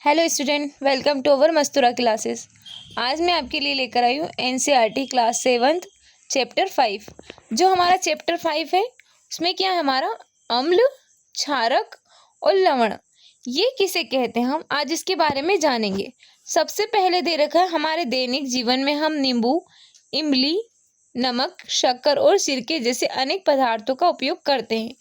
Hello student, welcome to our Mastura classes. आज मैं आपके लिए लेकर आई हूँ एनसीईआरटी क्लास 7 चैप्टर 5। जो हमारा चैप्टर 5 है उसमें क्या है हमारा अम्ल, क्षारक और लवण, ये किसे कहते हैं हम आज इसके बारे में जानेंगे। सबसे पहले दे रखा है हमारे दैनिक जीवन में हम नींबू, इमली, नमक, शक्कर और सिरके जैसे अनेक पदार्थों का उपयोग करते हैं।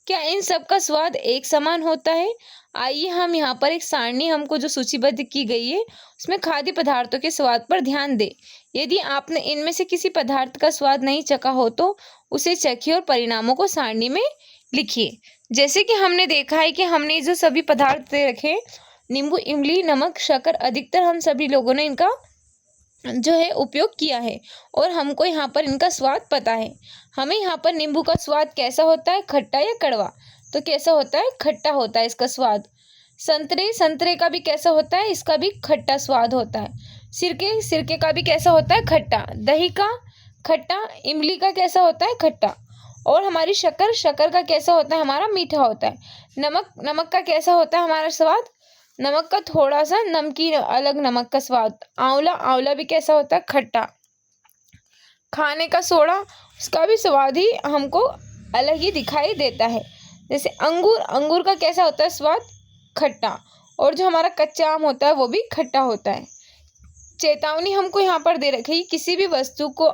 क्या इन सब का स्वाद एक समान होता है? आइए हम यहाँ पर एक सारणी हमको जो सूचीबद्ध की गई है उसमें खाद्य पदार्थों के स्वाद पर ध्यान दें। यदि आपने इनमें से किसी पदार्थ का स्वाद नहीं चखा हो तो उसे चखिए और परिणामों को सारणी में लिखिए। जैसे कि हमने देखा है कि हमने जो सभी पदार्थ दे रखे, नींबू, इमली, नमक, शक्कर, अधिकतर हम सभी लोगों ने इनका जो है उपयोग किया है और हमको यहाँ पर इनका स्वाद पता है। हमें यहाँ पर नींबू का स्वाद कैसा होता है, खट्टा या कड़वा? तो कैसा होता है, खट्टा होता है इसका स्वाद। संतरे का भी कैसा होता है, इसका भी खट्टा स्वाद होता है। सिरके का भी कैसा होता है, खट्टा। दही का खट्टा, इमली का कैसा होता है, खट्टा। और हमारी शक्कर का कैसा होता है, हमारा मीठा होता है। नमक का कैसा होता है हमारा स्वाद, नमक का थोड़ा सा नमकीन, अलग नमक का स्वाद। आंवला भी कैसा होता है, खट्टा। खाने का सोडा, उसका भी स्वाद ही हमको अलग ही दिखाई देता है। जैसे अंगूर का कैसा होता है स्वाद, खट्टा। और जो हमारा कच्चा आम होता है वो भी खट्टा होता है। चेतावनी हमको यहाँ पर दे रखी, किसी भी वस्तु को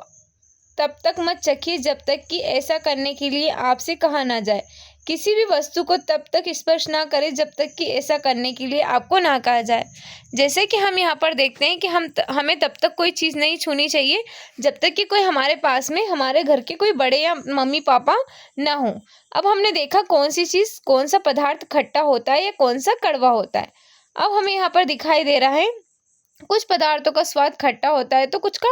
तब तक मत चखिए जब तक कि ऐसा करने के लिए आपसे कहा ना जाए। किसी भी वस्तु को तब तक स्पर्श ना करें जब तक कि ऐसा करने के लिए आपको ना कहा जाए। जैसे कि हम यहाँ पर देखते हैं कि हमें तब तक कोई चीज़ नहीं छूनी चाहिए जब तक कि कोई हमारे पास में, हमारे घर के कोई बड़े या मम्मी पापा ना हो। अब हमने देखा कौन सी चीज़, कौन सा पदार्थ खट्टा होता है या कौन सा कड़वा होता है। अब हमें यहाँ पर दिखाई दे रहा है कुछ पदार्थों का स्वाद खट्टा होता है तो कुछ का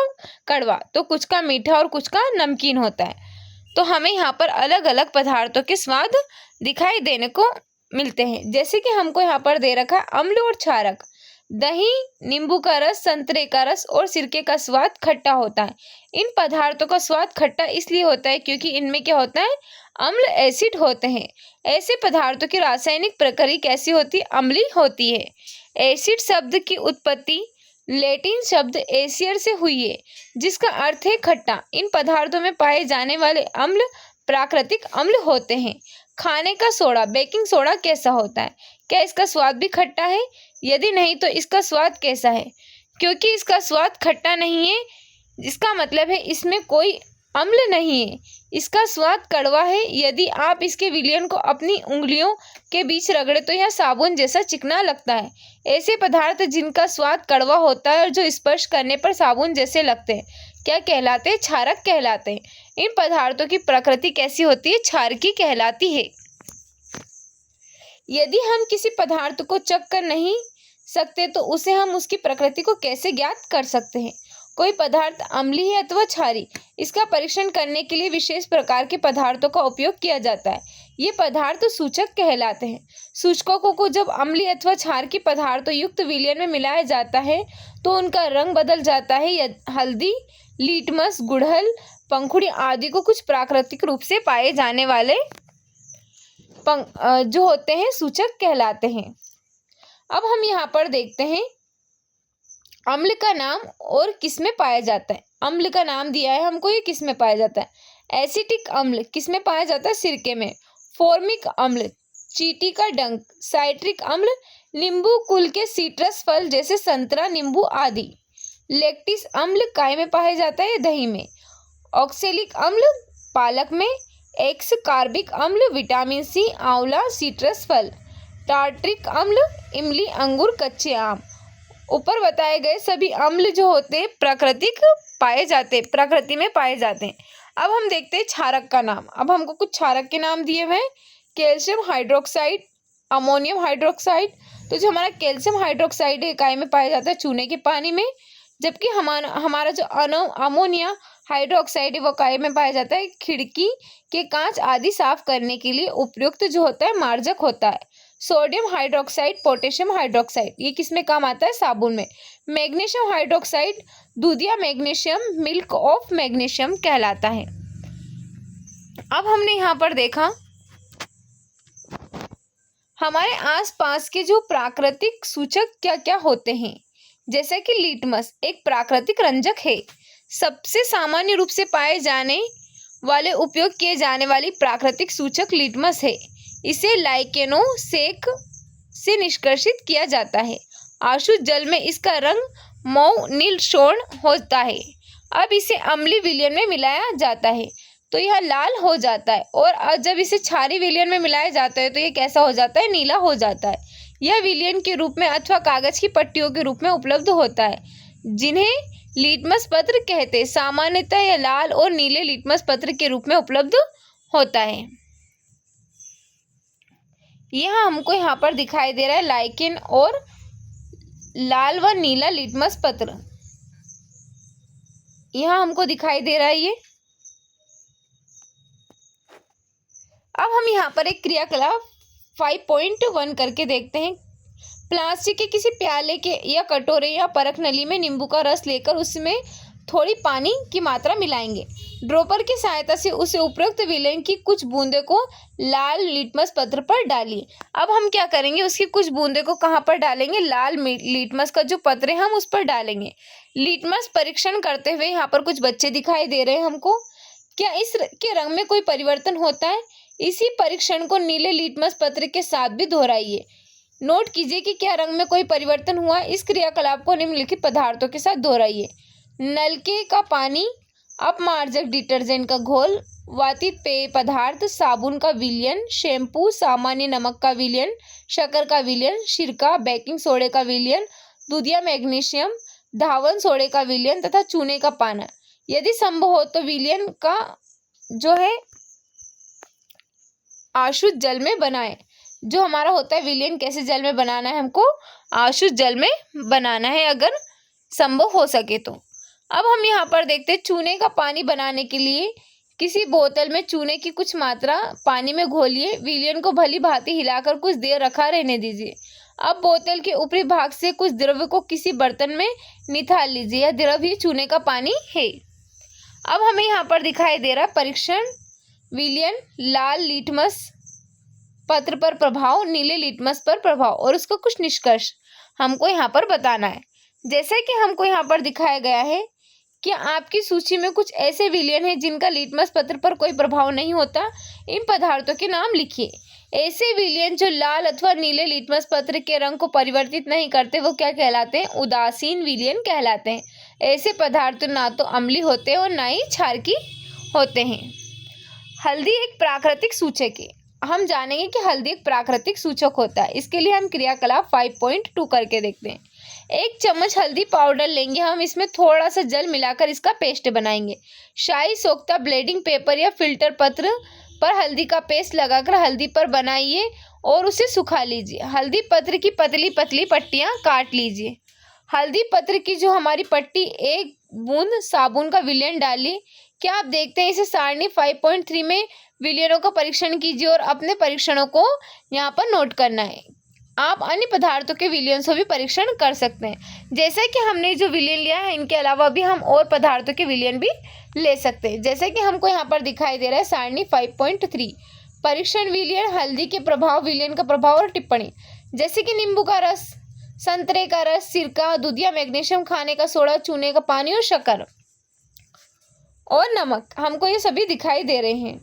कड़वा, तो कुछ का मीठा और कुछ का नमकीन होता है। तो हमें यहाँ पर अलग अलग पदार्थों के स्वाद दिखाई देने को मिलते हैं। जैसे कि हमको यहाँ पर दे रखा है अम्ल और क्षारक। दही, नींबू का रस, संतरे का रस और सिरके का स्वाद खट्टा होता है। इन पदार्थों का स्वाद खट्टा इसलिए होता है क्योंकि इनमें क्या होता है, अम्ल एसिड होते हैं। ऐसे पदार्थों की रासायनिक प्रक्रिया कैसी होती है, अम्लीय होती है। एसिड शब्द की उत्पत्ति लैटिन शब्द एसियर से हुई है जिसका अर्थ है खट्टा। इन पदार्थों में पाए जाने वाले अम्ल प्राकृतिक अम्ल होते हैं। खाने का सोडा, बेकिंग सोडा कैसा होता है, क्या इसका स्वाद भी खट्टा है? यदि नहीं तो इसका स्वाद कैसा है? क्योंकि इसका स्वाद खट्टा नहीं है, इसका मतलब है इसमें कोई अम्ल नहीं है, इसका स्वाद कड़वा है। यदि आप इसके विलयन को अपनी उंगलियों के बीच रगड़े तो यह साबुन जैसा चिकना लगता है। ऐसे पदार्थ जिनका स्वाद कड़वा होता है और जो स्पर्श करने पर साबुन जैसे लगते हैं क्या कहलाते हैं, क्षारक कहलाते हैं। इन पदार्थों की प्रकृति कैसी होती है, क्षारकी कहलाती है। यदि हम किसी पदार्थ को चख कर नहीं सकते तो उसे हम उसकी प्रकृति को कैसे ज्ञात कर सकते हैं? कोई पदार्थ अम्लीय है अथवा क्षारी, इसका परीक्षण करने के लिए विशेष प्रकार के पदार्थों का उपयोग किया जाता है। ये पदार्थ सूचक कहलाते हैं। सूचकों को जब अम्लीय अथवा क्षार के पदार्थों युक्त विलयन में मिलाया जाता है तो उनका रंग बदल जाता है। हल्दी, लिटमस, गुड़हल, पंखुड़ी आदि को कुछ प्राकृतिक रूप से पाए जाने वाले जो होते हैं सूचक कहलाते हैं। अब हम यहाँ पर देखते हैं अम्ल का नाम और किस में पाया जाता है। अम्ल का नाम दिया है हमको, ये किस में पाया जाता है। एसिटिक अम्ल किस में पाया जाता है, सिरके में। फॉर्मिक अम्ल, चींटी का डंक। साइट्रिक अम्ल, नींबू कुल के सिट्रस फल जैसे संतरा, नींबू आदि। लैक्टिस अम्ल काय में पाया जाता है, दही में। ऑक्सैलिक अम्ल, पालक में। एक्स कार्बिक अम्ल, विटामिन सी, आंवला, सिट्रस फल। टार्ट्रिक अम्ल, इमली, अंगूर, कच्चे आम। ऊपर बताए गए सभी अम्ल जो होते हैं प्रकृति में पाए जाते हैं। अब हम देखते हैं क्षारक का नाम। अब हमको कुछ क्षारक के नाम दिए हुए हैं। Calcium hydroxide, ammonium hydroxide. तो जो हमारा कैल्शियम हाइड्रोक्साइड है काय में पाया जाता है, चूने के पानी में। जबकि हमारा जो अमोनिया हाइड्रोक्साइड है वो काय में पाया जाता है, खिड़की के कांच आदि साफ करने के लिए उपयुक्त जो होता है मार्जक होता है। सोडियम हाइड्रोक्साइड, पोटेशियम हाइड्रोक्साइड, ये किस में काम आता है, साबुन में। मैग्नीशियम हाइड्रोक्साइड, दूध या मैग्नीशियम, मिल्क ऑफ मैग्नीशियम कहलाता है। अब हमने यहाँ पर देखा हमारे आसपास के जो प्राकृतिक सूचक क्या क्या होते हैं, जैसे कि लिटमस एक प्राकृतिक रंजक है। सबसे सामान्य रूप से पाए जाने वाले उपयोग किए जाने वाली प्राकृतिक सूचक लिटमस है। इसे लाइकेनोसेक से निष्कर्षित किया जाता है। आशुद्ध जल में इसका रंग मऊ नील स्वर्ण होता है। अब इसे अम्लीय विलयन में मिलाया जाता है तो यह लाल हो जाता है, और जब इसे क्षारीय विलयन में मिलाया जाता है तो यह कैसा हो जाता है, नीला हो जाता है। यह विलयन के रूप में अथवा कागज की पट्टियों के रूप में उपलब्ध होता है, जिन्हें लिटमस पत्र कहते हैं। सामान्यतः यह लाल और नीले लिटमस पत्र के रूप में उपलब्ध होता है। यह हमको यहाँ पर दिखाई दे रहा है लाइकेन और लाल व नीला लिटमस पत्र, यहाँ हमको दिखाई दे रहा है ये। अब हम यहाँ पर एक क्रियाकलाप 5.1 करके देखते हैं। प्लास्टिक के किसी प्याले के या कटोरे या परख नली में नींबू का रस लेकर उसमें थोड़ी पानी की मात्रा मिलाएंगे। ड्रॉपर की सहायता से उसे उपरोक्त विलयन की कुछ बूंदे को लाल लिटमस पत्र पर डालिए। अब हम क्या करेंगे, उसकी कुछ बूंदे को कहाँ पर डालेंगे, लाल लिटमस का जो पत्र है हम उस पर डालेंगे। लिटमस परीक्षण करते हुए यहाँ पर कुछ बच्चे दिखाई दे रहे हैं हमको। क्या इसके रंग में कोई परिवर्तन होता है? इसी परीक्षण को नीले लिटमस पत्र के साथ भी दोहराइए। नोट कीजिए कि क्या रंग में कोई परिवर्तन हुआ। इस क्रियाकलाप को निम्नलिखित पदार्थों के साथ दोहराइए। नलके का पानी, अपमार्जक डिटर्जेंट का घोल, वातित पेय पदार्थ, साबुन का विलयन, शैम्पू, सामान्य नमक का विलयन, शक्कर का विलयन, सिरका, बेकिंग सोडे का विलयन, दूधिया मैग्नीशियम, धावन सोडे का विलयन तथा चूने का पाना। यदि संभव हो तो विलयन का जो है आशुद्ध जल में बनाएं। जो हमारा होता है विलयन कैसे जल में बनाना है, हमको आशुद्ध जल में बनाना है अगर संभव हो सके तो। अब हम यहाँ पर देखते हैं चूने का पानी बनाने के लिए किसी बोतल में चूने की कुछ मात्रा पानी में घोलिए। विलयन को भली भांति हिलाकर कुछ देर रखा रहने दीजिए। अब बोतल के ऊपरी भाग से कुछ द्रव्य को किसी बर्तन में निथाल लीजिए। यह द्रव्य ही चूने का पानी है। अब हमें यहाँ पर दिखाई दे रहा है परीक्षण विलयन, लाल लिटमस पत्र पर प्रभाव, नीले लिटमस पर प्रभाव, और उसका कुछ निष्कर्ष हमको यहाँ पर बताना है। जैसे कि हमको यहाँ पर दिखाया गया है कि आपकी सूची में कुछ ऐसे विलयन हैं जिनका लिटमस पत्र पर कोई प्रभाव नहीं होता। इन पदार्थों के नाम लिखिए। ऐसे विलयन जो लाल अथवा नीले लिटमस पत्र के रंग को परिवर्तित नहीं करते वो क्या कहलाते हैं, उदासीन विलयन कहलाते हैं। ऐसे पदार्थ ना तो अम्लीय होते हैं और ना ही क्षारकी होते हैं। हल्दी एक प्राकृतिक सूचक है। हम जानेंगे कि हल्दी एक प्राकृतिक सूचक होता है। इसके लिए हम क्रियाकलाप 5.2 करके देखते हैं। 1 चम्मच हल्दी पाउडर लेंगे हम, इसमें थोड़ा सा जल मिलाकर इसका पेस्ट बनाएंगे। शाही सोख्ता ब्लेडिंग पेपर या फिल्टर पत्र पर हल्दी का पेस्ट लगाकर हल्दी पर बनाइए और उसे सुखा लीजिए। हल्दी पत्र की पतली पतली पट्टियाँ काट लीजिए। हल्दी पत्र की जो हमारी पट्टी 1 बूंद साबुन का विलयन डालिए। क्या आप देखते हैं इसे सारणी 5.3 में विलयनों का परीक्षण कीजिए और अपने परीक्षणों को यहाँ पर नोट करना है। आप अन्य पदार्थों के विलयन से भी परीक्षण कर सकते हैं। जैसे कि हमने जो विलयन लिया है इनके अलावा भी हम और पदार्थों के विलयन भी ले सकते हैं। जैसे कि हमको यहाँ पर दिखाई दे रहा है सारणी 5.3 परीक्षण विलयन, हल्दी के प्रभाव, विलयन का प्रभाव और टिप्पणी। जैसे कि नींबू का रस, संतरे का रस, सिरका, दूधिया मैग्नीशियम, खाने का सोडा, चूने का पानी और शक्कर और नमक, हमको ये सभी दिखाई दे रहे हैं।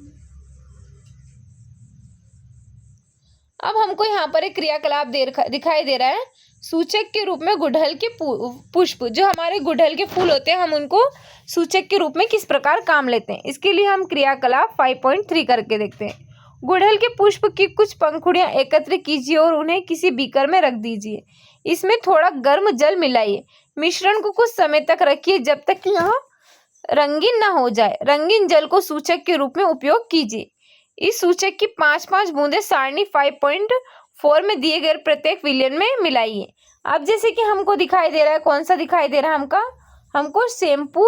अब हमको यहाँ पर एक क्रियाकलाप दिखाई दे रहा है सूचक के रूप में गुड़हल के पुष्प। जो हमारे गुड़हल के फूल होते हैं हम उनको सूचक के रूप में किस प्रकार काम लेते हैं, इसके लिए हम क्रियाकलाप 5.3 करके देखते हैं। गुड़हल के पुष्प की कुछ पंखुड़ियाँ एकत्र कीजिए और उन्हें किसी बीकर में रख दीजिए। इसमें थोड़ा गर्म जल मिलाइए। मिश्रण को कुछ समय तक रखिए जब तक कि यह रंगीन ना हो जाए। रंगीन जल को सूचक के रूप में उपयोग कीजिए। इस सूचक की 5-5 बूंदें सारणी 5.4 में दिए गए प्रत्येक विलयन में मिलाइए। अब जैसे कि हमको दिखाई दे रहा है, कौन सा दिखाई दे रहा है हमको शैम्पू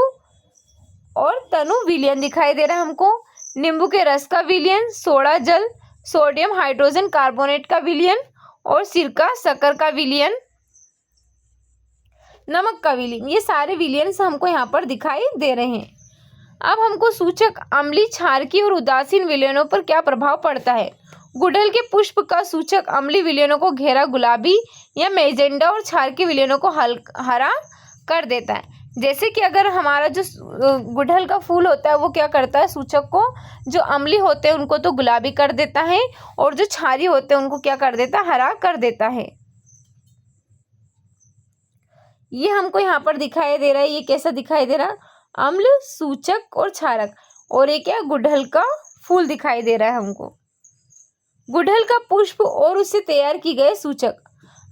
और तनु विलयन दिखाई दे रहा है। हमको नींबू के रस का विलयन, सोडा जल, सोडियम हाइड्रोजन कार्बोनेट का विलयन और सिरका, शक्कर का विलयन, नमक का विलयन, ये सारे विलयन हमको यहाँ पर दिखाई दे रहे हैं। अब हमको सूचक अम्लीय, क्षारकी और उदासीन विलयनों पर क्या प्रभाव पड़ता है गुड़हल के पुष्प का सूचक अम्लीय विलयनों को घेरा गुलाबी या मैजेंडा और क्षार के विलयनों को हरा कर देता है। जैसे कि अगर हमारा जो गुड़हल का फूल होता है वो क्या करता है, सूचक को जो अम्लीय होते हैं उनको तो गुलाबी कर देता है और जो क्षारीय होते हैं उनको क्या कर देता है, हरा कर देता है। ये हमको यहाँ पर दिखाई दे रहा है, ये कैसा दिखाई दे रहा है, अम्ल, सूचक और क्षारक, और ये क्या, गुड़हल का फूल दिखाई दे रहा है हमको, गुड़हल का पुष्प और उससे तैयार की गए सूचक।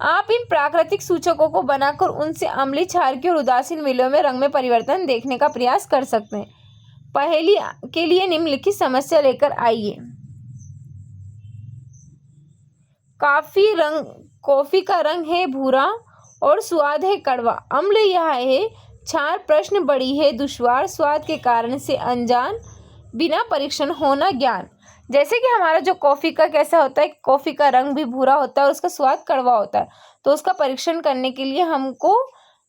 आप इन प्राकृतिक सूचकों को बनाकर उनसे अम्लीय, क्षारकीय और उदासीन विलयों में रंग में परिवर्तन देखने का प्रयास कर सकते हैं। पहेली के लिए निम्नलिखित समस्या लेकर आइए। कॉफी का रंग है भूरा और स्वाद है कड़वा, अम्ल यह है क्षार, प्रश्न बड़ी है दुश्वार, स्वाद के कारण से अनजान, बिना परीक्षण होना ज्ञान। जैसे कि हमारा जो कॉफ़ी का कैसा होता है, कॉफ़ी का रंग भी भूरा होता है और उसका स्वाद कड़वा होता है, तो उसका परीक्षण करने के लिए हमको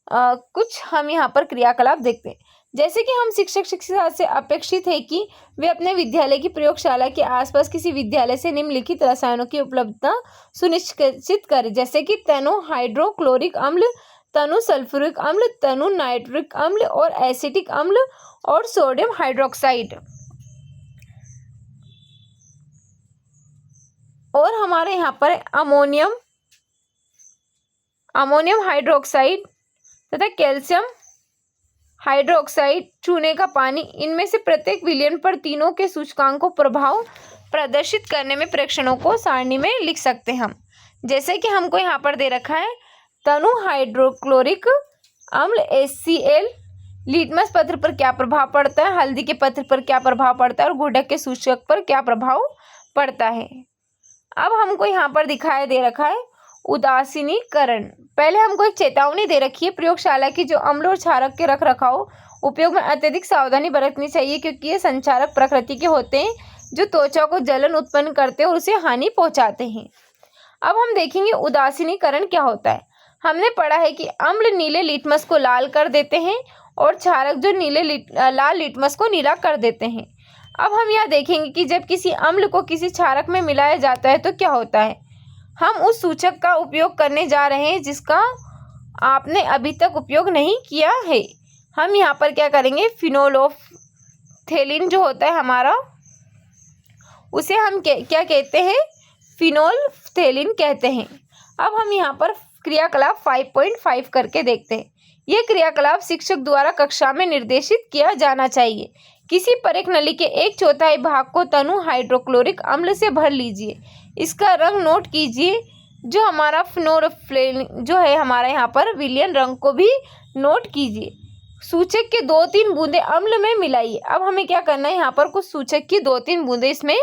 कुछ हम यहाँ पर क्रियाकलाप देखते हैं। जैसे कि हम शिक्षक शिक्षिका से अपेक्षित है कि वे अपने विद्यालय की प्रयोगशाला के आसपास किसी विद्यालय से निम्नलिखित रसायनों की उपलब्धता सुनिश्चित करें, जैसे कि तनु हाइड्रोक्लोरिक अम्ल, तनु सल्फ्यूरिक अम्ल, तनु नाइट्रिक अम्ल और एसिटिक अम्ल और सोडियम हाइड्रोक्साइड। और हमारे यहाँ पर अमोनियम हाइड्रोक्साइड तथा कैल्शियम हाइड्रोक्साइड, चूने का पानी, इनमें से प्रत्येक विलयन पर तीनों के सूचकांक को प्रभाव प्रदर्शित करने में प्रेक्षणों को सारणी में लिख सकते हैं हम। जैसे कि हमको यहाँ पर दे रखा है तनु हाइड्रोक्लोरिक अम्ल HCl, लिटमस पत्र पर क्या प्रभाव पड़ता है, हल्दी के पत्र पर क्या प्रभाव पड़ता है और गुड़हल के सूचक पर क्या प्रभाव पड़ता है। अब हमको यहाँ पर दिखाई दे रखा है उदासीनीकरण। पहले हमको एक चेतावनी दे रखी है, प्रयोगशाला की जो अम्ल और क्षारक के रख रखाव उपयोग में अत्यधिक सावधानी बरतनी चाहिए, क्योंकि ये संचारक प्रकृति के होते हैं जो त्वचा को जलन उत्पन्न करते हैं और उसे हानि पहुंचाते हैं। अब हम देखेंगे उदासीनीकरण क्या होता है। हमने पढ़ा है कि अम्ल नीले लिटमस को लाल कर देते हैं और क्षारक जो लाल लिटमस को नीला कर देते हैं। अब हम यह देखेंगे कि जब किसी अम्ल को किसी क्षारक में मिलाया जाता है तो क्या होता है। हम उस सूचक का उपयोग करने जा रहे हैं जिसका आपने अभी तक उपयोग नहीं किया है। हम यहाँ पर क्या करेंगे, फिनोल्फथेलिन जो होता है हमारा, उसे हम क्या कहते हैं, फिनोल्फथेलिन कहते हैं। अब हम यहाँ पर क्रियाकलाप 5.5 करके देखते हैं। यह क्रियाकलाप शिक्षक द्वारा कक्षा में निर्देशित किया जाना चाहिए। किसी परिक नली के 1/4 भाग को तनु हाइड्रोक्लोरिक अम्ल से भर लीजिए। इसका रंग नोट कीजिए। जो हमारा फिनोल्फथेलिन जो है हमारा यहाँ पर विलयन रंग को भी नोट कीजिए। सूचक के 2-3 बूंदे अम्ल में मिलाइए। अब हमें क्या करना है, यहाँ पर कुछ सूचक की 2-3 बूंदे इसमें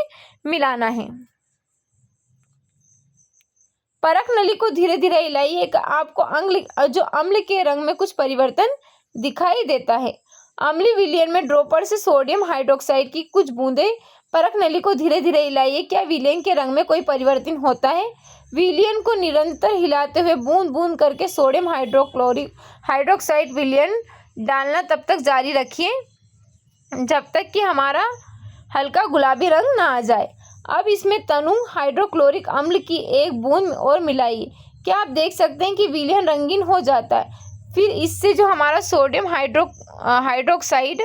मिलाना है। परख नली को धीरे धीरे हिलाइए। आपको अम्ल के रंग में कुछ परिवर्तन दिखाई देता है। अम्लीय विलयन में ड्रॉपर से सोडियम हाइड्रोक्साइड की कुछ बूंदे परख नली को धीरे धीरे हिलाइए। क्या विलयन के रंग में कोई परिवर्तन होता है? विलयन को निरंतर हिलाते हुए बूंद बूंद करके सोडियम हाइड्रोक्साइड विलयन डालना तब तक जारी रखिए जब तक कि हमारा हल्का गुलाबी रंग ना आ जाए। अब इसमें तनु हाइड्रोक्लोरिक अम्ल की 1 बूंद और मिलाइए। क्या आप देख सकते हैं कि विलयन रंगीन हो जाता है। फिर इससे जो हमारा सोडियम हाइड्रोक्साइड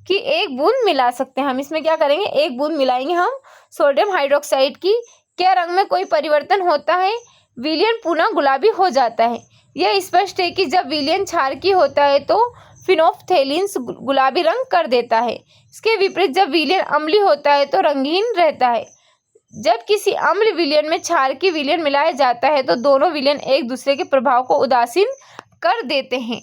की 1 बूंद मिला सकते हैं। हम इसमें क्या करेंगे, 1 बूंद मिलाएंगे हम सोडियम हाइड्रोक्साइड की। क्या रंग में कोई परिवर्तन होता है? विलयन पुनः गुलाबी हो जाता है। यह स्पष्ट है कि जब विलयन क्षारकीय होता है तो फिनोल्फथेलिन गुलाबी रंग कर देता है। इसके विपरीत जब विलयन अम्लीय होता है तो रंगीन रहता है। जब किसी अम्ल विलयन में क्षारकीय विलयन मिलाया जाता है तो दोनों विलयन एक दूसरे के प्रभाव को उदासीन कर देते हैं।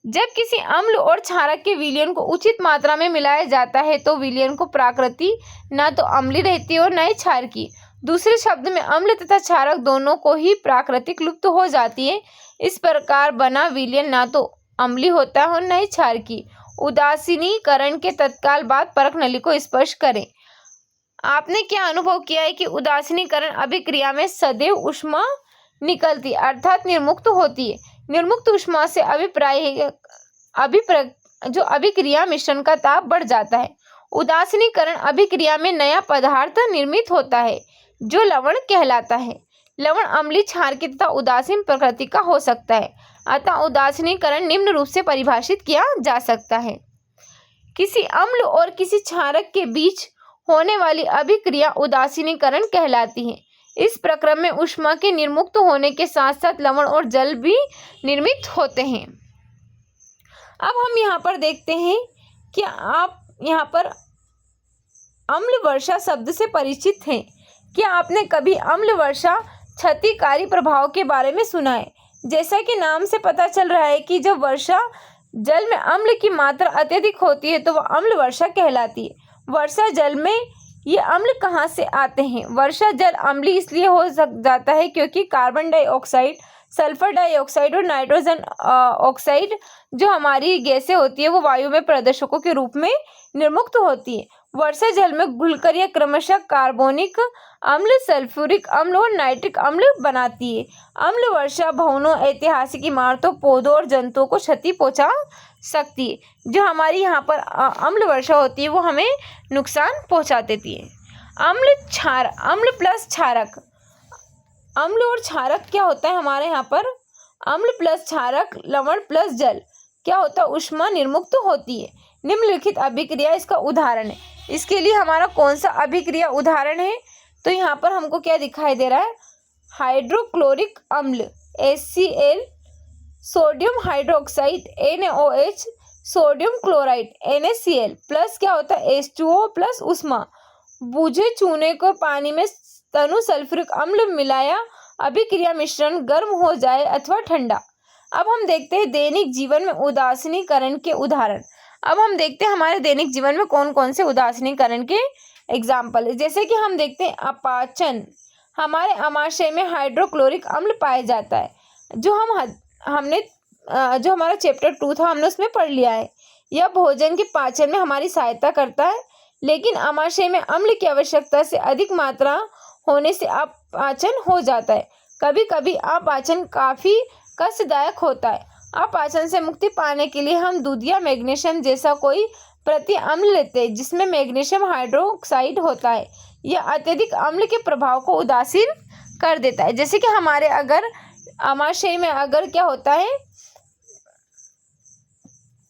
जब किसी अम्ल और क्षारक के विलयन को उचित मात्रा में मिलाया जाता है तो विलयन को प्रकृति न तो अम्लीय रहती है और न ही क्षारकीय। दूसरे शब्द में अम्ल तथा क्षारक दोनों को ही प्राकृतिक लुप्त हो जाती है। इस प्रकार बना विलयन न तो अम्लीय होता है और न ही क्षारकीय। उदासीनीकरण के तत्काल बाद परख नली को स्पर्श करें। आपने क्या अनुभव किया है कि उदासीनीकरण अभिक्रिया में सदैव ऊष्मा निकलती अर्थात निर्मुक्त होती है। निर्मुक्त ऊष्मा से अभिक्रिया मिश्रण का ताप बढ़ जाता है उदासीनीकरण अभिक्रिया में नया पदार्थ निर्मित होता है जो लवण कहलाता है। लवण अम्लीय, क्षारकीय तथा उदासीन प्रकृति का हो सकता है। अतः उदासीनीकरण निम्न रूप से परिभाषित किया जा सकता है। किसी अम्ल और किसी क्षारक के बीच होने वाली अभिक्रिया उदासीनीकरण कहलाती है। इस प्रक्रम में ऊष्मा के निर्मुक्त होने के साथ साथ लवण और जल भी निर्मित होते हैं। अब हम यहाँ पर देखते हैं कि आप यहाँ पर अम्ल वर्षा शब्द से परिचित हैं। क्या आपने कभी अम्ल वर्षा क्षतिकारी प्रभाव के बारे में सुना है? जैसा कि नाम से पता चल रहा है कि जब वर्षा जल में अम्ल की मात्रा अत्यधिक होती है तो वह अम्ल वर्षा कहलाती है। वर्षा जल में ये अम्ल कहाँ से आते हैं? वर्षा जल अम्लीय इसलिए हो जाता है क्योंकि कार्बन डाइऑक्साइड, सल्फर डाइऑक्साइड और नाइट्रोजन ऑक्साइड जो हमारी गैसें होती है वो वायु में प्रदूषकों के रूप में निर्मुक्त होती है। वर्षा जल में घुलकर यह क्रमशः कार्बोनिक अम्ल, सल्फ्यूरिक अम्ल और नाइट्रिक अम्ल बनाती है। अम्ल वर्षा भवनों, ऐतिहासिक इमारतों, पौधों और जंतुओं को क्षति पहुंचा सकती है। जो हमारी यहाँ पर अम्ल वर्षा होती है वो हमें नुकसान पहुंचा देती है। अम्ल, क्षार, अम्ल प्लस क्षारक। अम्ल और क्षारक क्या होता है हमारे यहाँ पर? अम्ल प्लस क्षारक, लवण प्लस जल क्या होता है? ऊष्मा निर्मुक्त होती है। निम्नलिखित अभिक्रिया इसका उदाहरण है। इसके लिए हमारा कौन सा अभिक्रिया उदाहरण है? तो यहाँ पर हमको क्या दिखाई दे रहा है? हाइड्रोक्लोरिक अम्ल HCl, sodium hydroxide NaOH, sodium chloride NaCl plus क्या होता है? H2O प्लस ऊष्मा। बूझे चूने को पानी में तनु सल्फ्यूरिक अम्ल मिलाया, अभिक्रिया मिश्रण गर्म हो जाए अथवा ठंडा। अब हम देखते हैं दैनिक जीवन में उदासीनीकरण के उदाहरण। अब हम देखते हैं हमारे दैनिक जीवन में कौन कौन से उदासीनीकरण के एग्जाम्पल है। जैसे कि हम देखते हैं अपाचन। हमारे आमाशय में हाइड्रोक्लोरिक अम्ल पाया जाता है जो हमारा चैप्टर 2 था, हमने उसमें पढ़ लिया है। यह भोजन के पाचन में हमारी सहायता करता है, लेकिन आमाशय में अम्ल की आवश्यकता से अधिक मात्रा होने से अपाचन हो जाता है। कभी कभी अपाचन काफ़ी कष्टदायक होता है। अपाचन से मुक्ति पाने के लिए हम दूध या मैग्नीशियम जैसा कोई प्रति अम्ल लेते हैं जिसमें मैग्नीशियम हाइड्रोक्साइड होता है। यह अत्यधिक अम्ल के प्रभाव को उदासीन कर देता है। जैसे कि हमारे अगर आमाशय में अगर क्या होता है,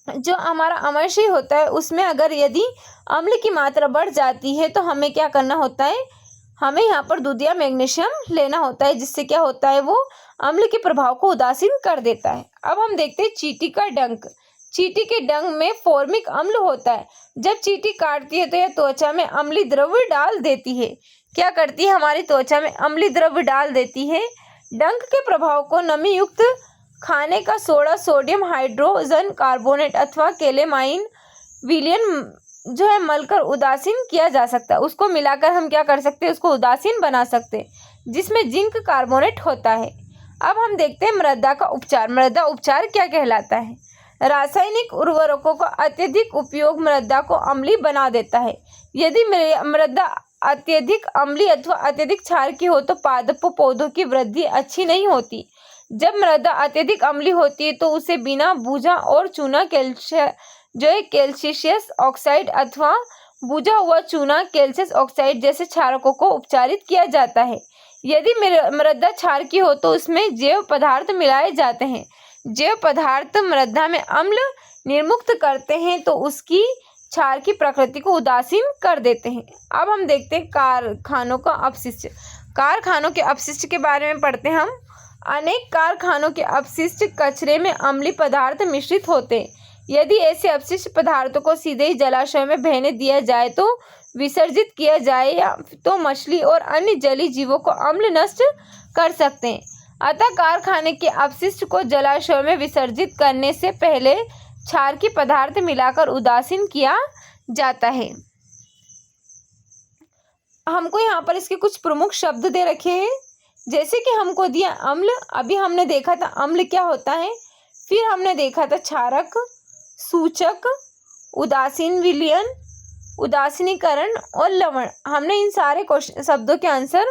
जो हमारा आमाशय होता है उसमें अगर यदि अम्ल की मात्रा बढ़ जाती है तो हमें क्या करना होता है? हमें यहाँ पर दूध या मैग्नीशियम लेना होता है, जिससे क्या होता है वो अम्ल के प्रभाव को उदासीन कर देता है। अब हम देखते हैं चींटी का डंक। चींटी के डंक में फॉर्मिक अम्ल होता है। जब चींटी काटती है तो यह त्वचा में अम्लीय द्रव्य डाल देती है। क्या करती है? हमारी त्वचा में अम्लीय द्रव्य डाल देती है। डंक के प्रभाव को नमी युक्त खाने का सोडा, सोडियम हाइड्रोजन कार्बोनेट अथवा केलेमाइन विलियन जो है मलकर उदासीन किया जा सकता है। उसको मिलाकर हम क्या कर सकते हैं? उसको उदासीन बना सकते हैं, जिसमें जिंक कार्बोनेट होता है। अब हम देखते हैं मृदा का उपचार। मृदा उपचार क्या कहलाता है? रासायनिक उर्वरकों का अत्यधिक उपयोग मृदा को अम्लीय बना देता है। यदि मृदा अत्यधिक अम्लीय अथवा अत्यधिक क्षार की हो तो पादपों पौधों की वृद्धि अच्छी नहीं होती। जब मृदा अत्यधिक अम्लीय होती है तो उसे बिना बूझा और चूना कैल्शियस ऑक्साइड अथवा बुझा हुआ चूना कैल्शियस ऑक्साइड जैसे क्षारकों को उपचारित किया जाता है। यदि मृदा क्षार की हो तो उसमें जैव पदार्थ मिलाए जाते हैं। जैव पदार्थ मृदा में अम्ल निर्मुक्त करते हैं तो उसकी क्षार की प्रकृति को उदासीन कर देते हैं। अब हम देखते हैं कारखानों का अपशिष्ट। कारखानों के अपशिष्ट के बारे में पढ़ते हैं हम। अनेक कारखानों के अपशिष्ट कचरे में अम्लीय पदार्थ मिश्रित होते हैं। यदि ऐसे अपशिष्ट पदार्थों को सीधे ही जलाशय में बहने दिया जाए तो विसर्जित किया जाए या तो मछली और अन्य जलीय जीवों को अम्ल नष्ट कर सकते हैं। अतः कारखाने के अपशिष्ट को जलाशय में विसर्जित करने से पहले क्षार की पदार्थ मिलाकर उदासीन किया जाता है। हमको यहाँ पर इसके कुछ प्रमुख शब्द दे रखे हैं। जैसे कि हमको दिया अम्ल, अभी हमने देखा था अम्ल क्या होता है, फिर हमने देखा था क्षारक, सूचक, उदासीन विलयन, उदासीनीकरण और लवण। हमने इन सारे शब्दों के आंसर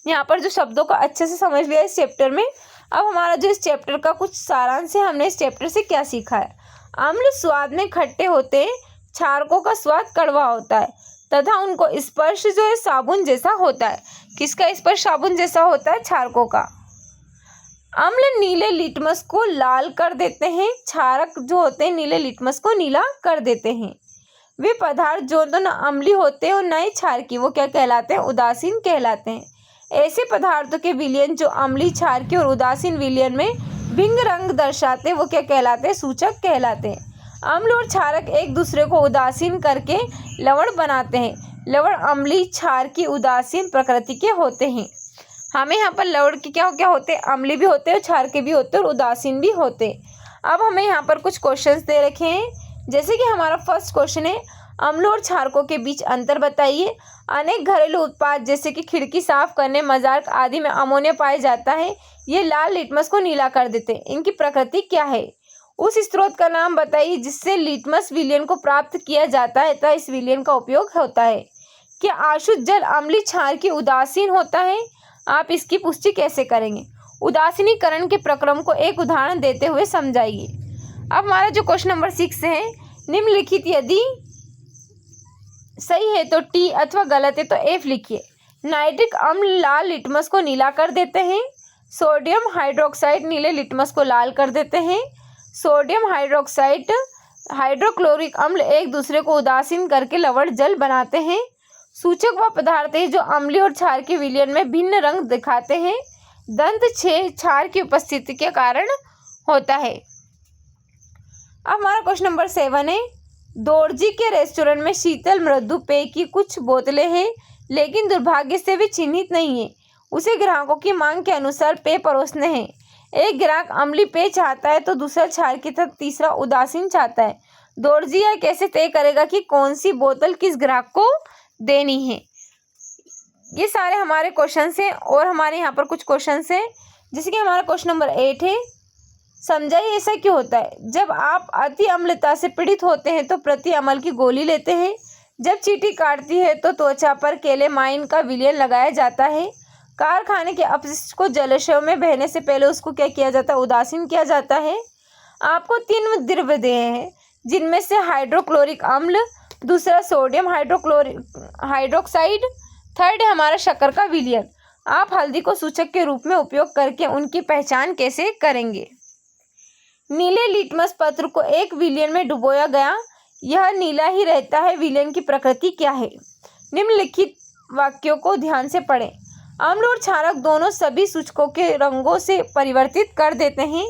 यहाँ पर जो शब्दों को अच्छे से समझ लिया इस चैप्टर में। अब हमारा जो इस चैप्टर का कुछ सारांश है, हमने इस चैप्टर से क्या सीखा है। अम्ल स्वाद में खट्टे होते हैं, क्षारकों का स्वाद कड़वा होता है तथा उनको स्पर्श जो है साबुन जैसा होता है। किसका स्पर्श साबुन जैसा होता है? क्षारकों का। अम्ल नीले लिटमस को लाल कर देते हैं। क्षारक जो होते हैं नीले लिटमस को नीला कर देते हैं। वे पदार्थ जो न अम्लीय होते हैं और न ही क्षारकीय, वो क्या कहलाते हैं? उदासीन कहलाते हैं। ऐसे पदार्थों के विलयन जो अम्लीय, क्षारकीय और उदासीन विलयन में भिन्न रंग दर्शाते हैं, वो क्या कहलाते हैं? सूचक कहलाते हैं। अम्ल और क्षारक एक दूसरे को उदासीन करके लवण बनाते हैं। लवण अम्लीय, क्षारकीय, उदासीन प्रकृति के होते हैं। हमें यहाँ पर लवण के क्या क्या होते हैं? अम्लीय भी होते हैं, क्षारकीय भी होते हैं और उदासीन भी होते हैं। अब हमें यहाँ पर कुछ क्वेश्चंस दे रखे हैं, जैसे कि हमारा फर्स्ट क्वेश्चन है, अम्ल और क्षारकों के बीच अंतर बताइए। अनेक घरेलू उत्पाद जैसे कि खिड़की साफ करने, मजाक आदि में अमोनिया पाया जाता है। ये लाल लिटमस को नीला कर देते हैं। इनकी प्रकृति क्या है? उस स्रोत का नाम बताइए जिससे लिटमस विलयन को प्राप्त किया जाता है तथा इस विलयन का उपयोग होता है। क्या आशुद्ध जल अम्लीय, क्षारकीय, उदासीन होता है? आप इसकी पुष्टि कैसे करेंगे? उदासीनीकरण के प्रक्रम को एक उदाहरण देते हुए समझाइए। अब हमारा जो क्वेश्चन नंबर 6 है, निम्नलिखित यदि सही है तो टी अथवा गलत है तो एफ लिखिए। नाइट्रिक अम्ल लाल लिटमस को नीला कर देते हैं। सोडियम हाइड्रोक्साइड नीले लिटमस को लाल कर देते हैं। सोडियम हाइड्रोक्साइड, हाइड्रोक्लोरिक अम्ल एक दूसरे को उदासीन करके लवण जल बनाते हैं। सूचक वह पदार्थ है जो अम्लीय और क्षारकीय विलयन में भिन्न रंग दिखाते हैं। दंत छेद क्षार की उपस्थिति के कारण होता है। अब हमारा क्वेश्चन नंबर 7 है, दोरजी के रेस्टोरेंट में शीतल मृदु पेय की कुछ बोतलें हैं, लेकिन दुर्भाग्य से वे चिन्हित नहीं है। उसे ग्राहकों की मांग के अनुसार पेय परोसने हैं। एक ग्राहक अम्लीय पेय चाहता है तो दूसरा क्षारकीय तथा तीसरा उदासीन चाहता है। दोरजी यह कैसे तय करेगा कि कौन सी बोतल किस ग्राहक को देनी है? ये सारे हमारे क्वेश्चंस हैं और हमारे यहाँ पर कुछ क्वेश्चंस हैं, जैसे कि हमारा क्वेश्चन नंबर 8 है, समझाइए ऐसा क्यों होता है? जब आप अति अम्लता से पीड़ित होते हैं तो प्रति अम्ल की गोली लेते हैं। जब चींटी काटती है तो त्वचा पर केलेमाइन का विलयन लगाया जाता है। कारखाने के अपशिष्ट को जलाशयों में बहने से पहले उसको क्या किया जाता है? उदासीन किया जाता है। आपको 3 द्रव्य दिए हैं, जिनमें से हाइड्रोक्लोरिक अम्ल, दूसरा सोडियम हाइड्रोक्साइड, थर्ड है हमारा शक्कर का विलयन। आप हल्दी को सूचक के रूप में उपयोग करके उनकी पहचान कैसे करेंगे? नीले लिटमस पत्र को एक विलयन में डुबोया गया, यह नीला ही रहता है। विलयन की प्रकृति क्या है? निम्नलिखित वाक्यों को ध्यान से पढ़ें। अम्ल और क्षारक दोनों सभी सूचकों के रंगों से परिवर्तित कर देते हैं।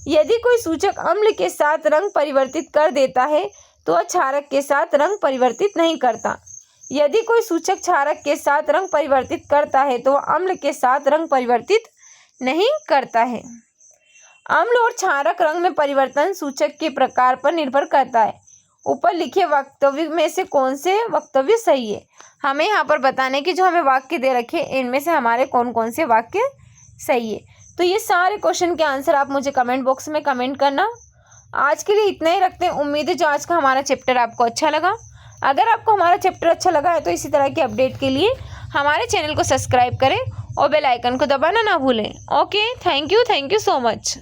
यदि कोई सूचक अम्ल के साथ रंग परिवर्तित कर देता है तो वह क्षारक के साथ रंग परिवर्तित नहीं करता। यदि कोई सूचक क्षारक के साथ रंग परिवर्तित करता है तो वह अम्ल के साथ रंग परिवर्तित नहीं करता है। अम्ल और क्षारक रंग में परिवर्तन सूचक के प्रकार पर निर्भर करता है। ऊपर लिखे वक्तव्य में से कौन से वक्तव्य सही है? हमें यहाँ पर बताने की जो हमें वाक्य दे रखे इनमें से हमारे कौन कौन से वाक्य सही है। तो ये सारे क्वेश्चन के आंसर आप मुझे कमेंट बॉक्स में कमेंट करना। आज के लिए इतना ही रखते हैं। उम्मीद है जो आज का हमारा चैप्टर आपको अच्छा लगा। अगर आपको हमारा चैप्टर अच्छा लगा है तो इसी तरह के अपडेट के लिए हमारे चैनल को सब्सक्राइब करें और बेल आइकन को दबाना ना भूलें। Okay, thank you so much.